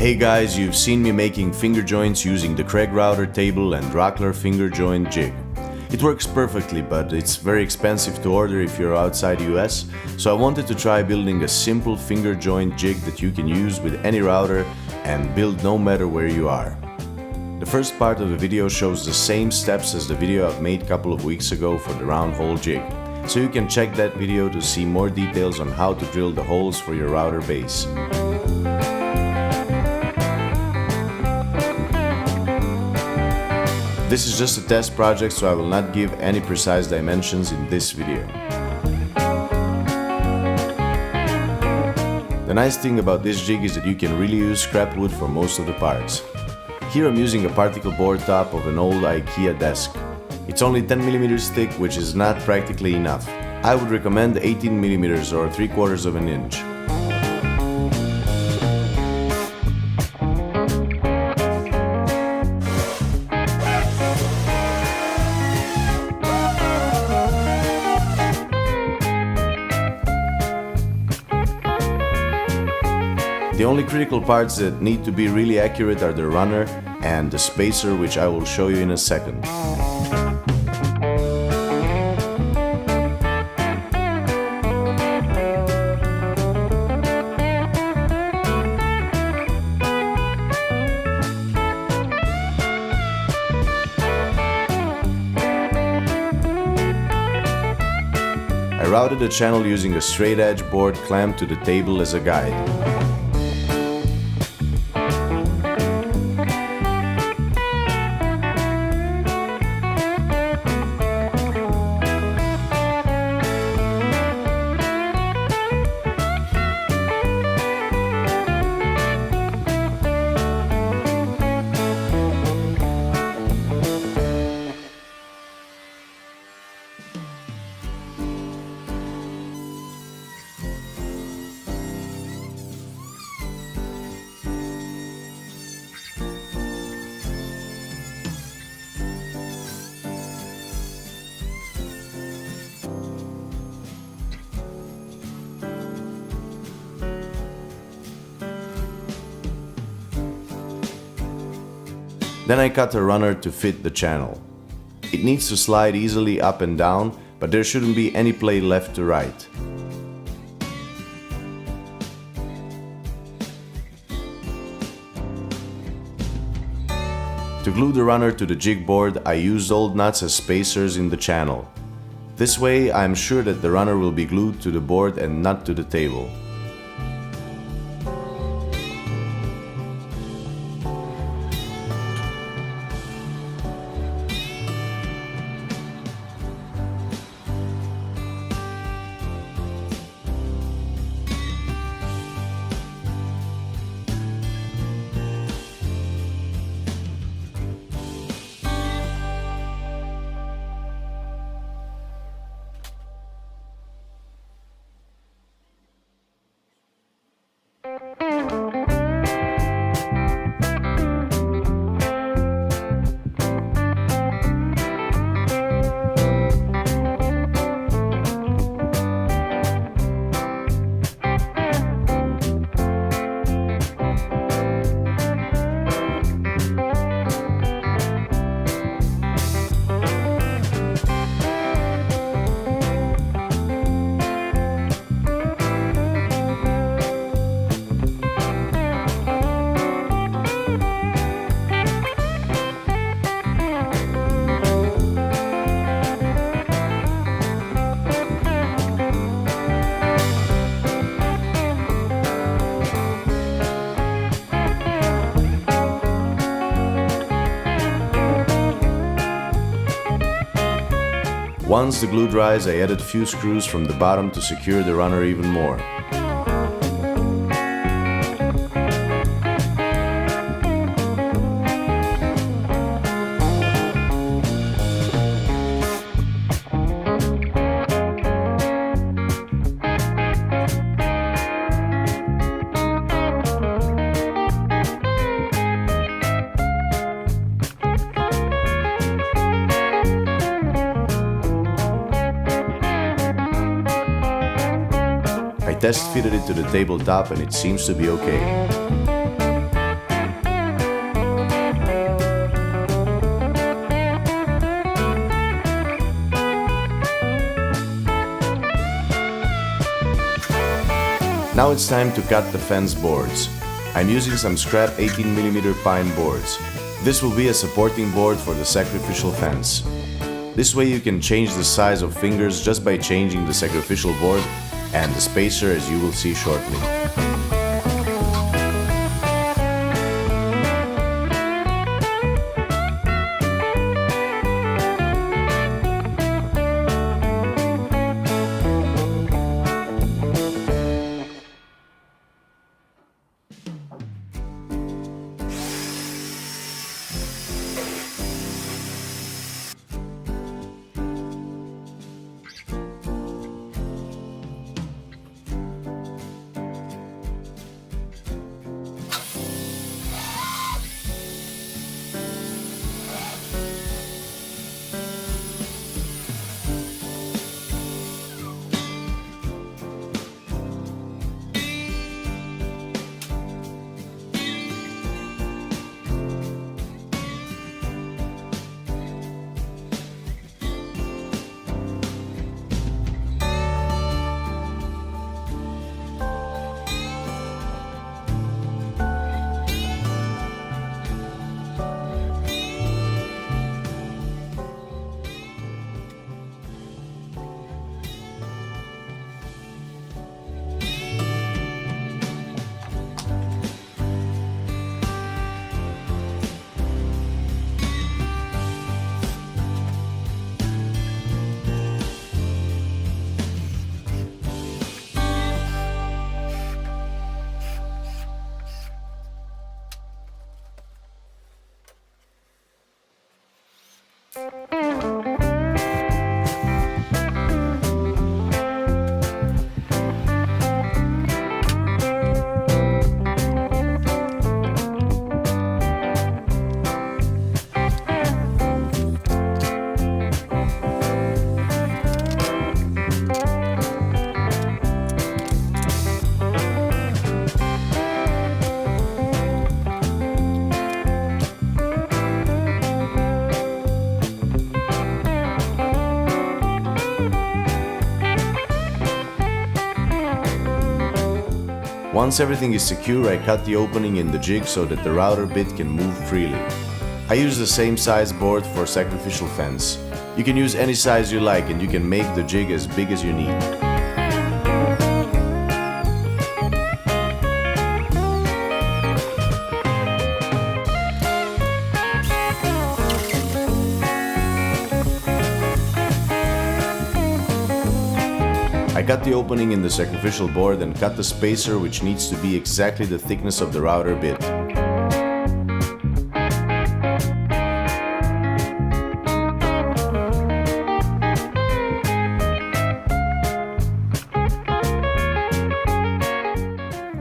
Hey guys, you've seen me making finger joints using the Craig router table and Rockler Finger Joint Jig. It works perfectly, but it's very expensive to order if you're outside US, so I wanted to try building a simple finger joint jig that you can use with any router and build no matter where you are. The first part of the video shows the same steps as the video I've made a couple of weeks ago for the round hole jig, so you can check that video to see more details on how to drill the holes for your router base. This is just a test project, so I will not give any precise dimensions in this video. The nice thing about this jig is that you can really use scrap wood for most of the parts. Here I'm using a particle board top of an old IKEA desk. It's only 10mm thick, which is not practically enough. I would recommend 18mm or 3/4 of an inch. The only critical parts that need to be really accurate are the runner and the spacer, which I will show you in a second. I routed the channel using a straight edge board clamped to the table as a guide. Then I cut a runner to fit the channel. It needs to slide easily up and down, but there shouldn't be any play left to right. To glue the runner to the jig board, I used old nuts as spacers in the channel. This way I'm sure that the runner will be glued to the board and not to the table. Once the glue dries, I added a few screws from the bottom to secure the runner even more. I test fitted it to the tabletop and it seems to be okay. Now it's time to cut the fence boards. I'm using some scrap 18mm pine boards. This will be a supporting board for the sacrificial fence. This way you can change the size of fingers just by changing the sacrificial board and the spacer, as you will see shortly. Once everything is secure, I cut the opening in the jig so that the router bit can move freely. I use the same size board for sacrificial fence. You can use any size you like and you can make the jig as big as you need. I cut the opening in the sacrificial board and cut the spacer, which needs to be exactly the thickness of the router bit.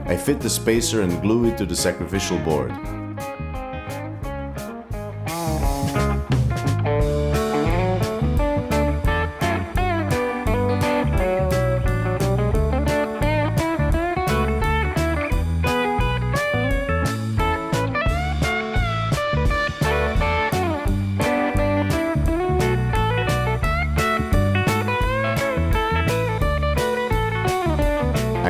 I fit the spacer and glue it to the sacrificial board.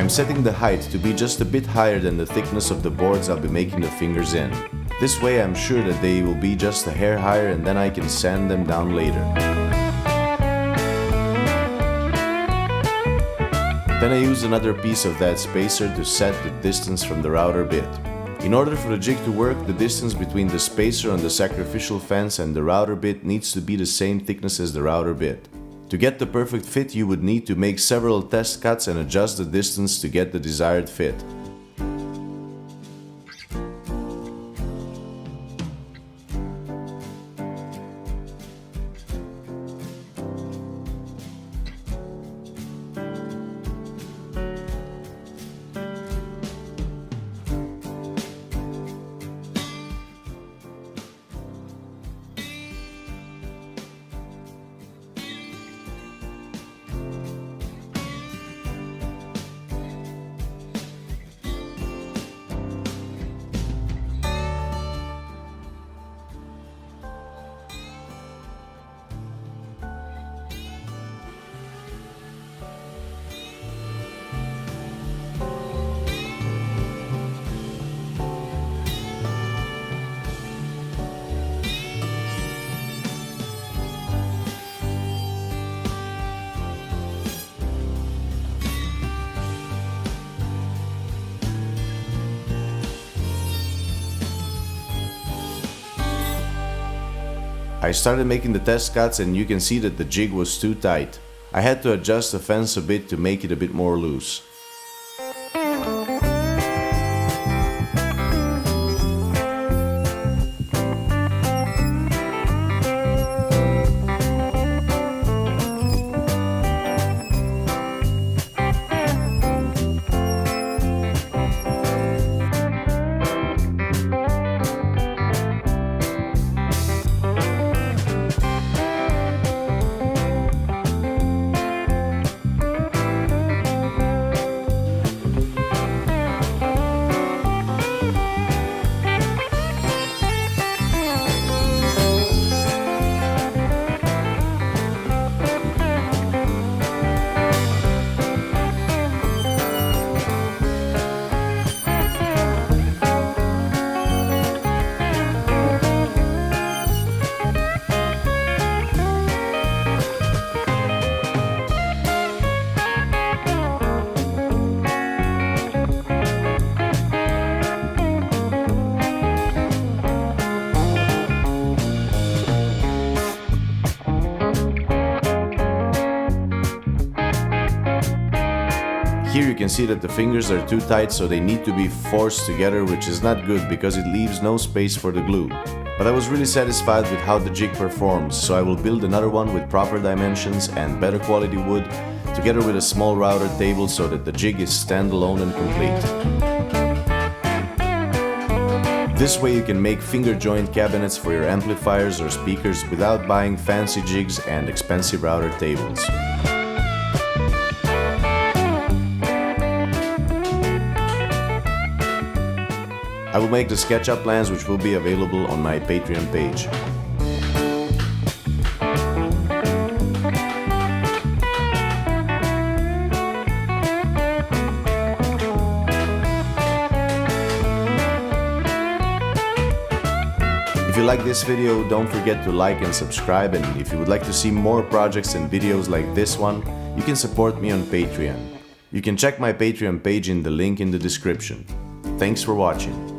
I'm setting the height to be just a bit higher than the thickness of the boards I'll be making the fingers in. This way I'm sure that they will be just a hair higher and then I can sand them down later. Then I use another piece of that spacer to set the distance from the router bit. In order for the jig to work, the distance between the spacer on the sacrificial fence and the router bit needs to be the same thickness as the router bit. To get the perfect fit, you would need to make several test cuts and adjust the distance to get the desired fit. I started making the test cuts and you can see that the jig was too tight. I had to adjust the fence a bit to make it a bit more loose. Here you can see that the fingers are too tight, so they need to be forced together, which is not good because it leaves no space for the glue. But I was really satisfied with how the jig performs, so I will build another one with proper dimensions and better quality wood, together with a small router table so that the jig is standalone and complete. This way you can make finger joint cabinets for your amplifiers or speakers without buying fancy jigs and expensive router tables. I will make the SketchUp plans, which will be available on my Patreon page. If you like this video, don't forget to like and subscribe, and if you would like to see more projects and videos like this one, you can support me on Patreon. You can check my Patreon page in the link in the description. Thanks for watching.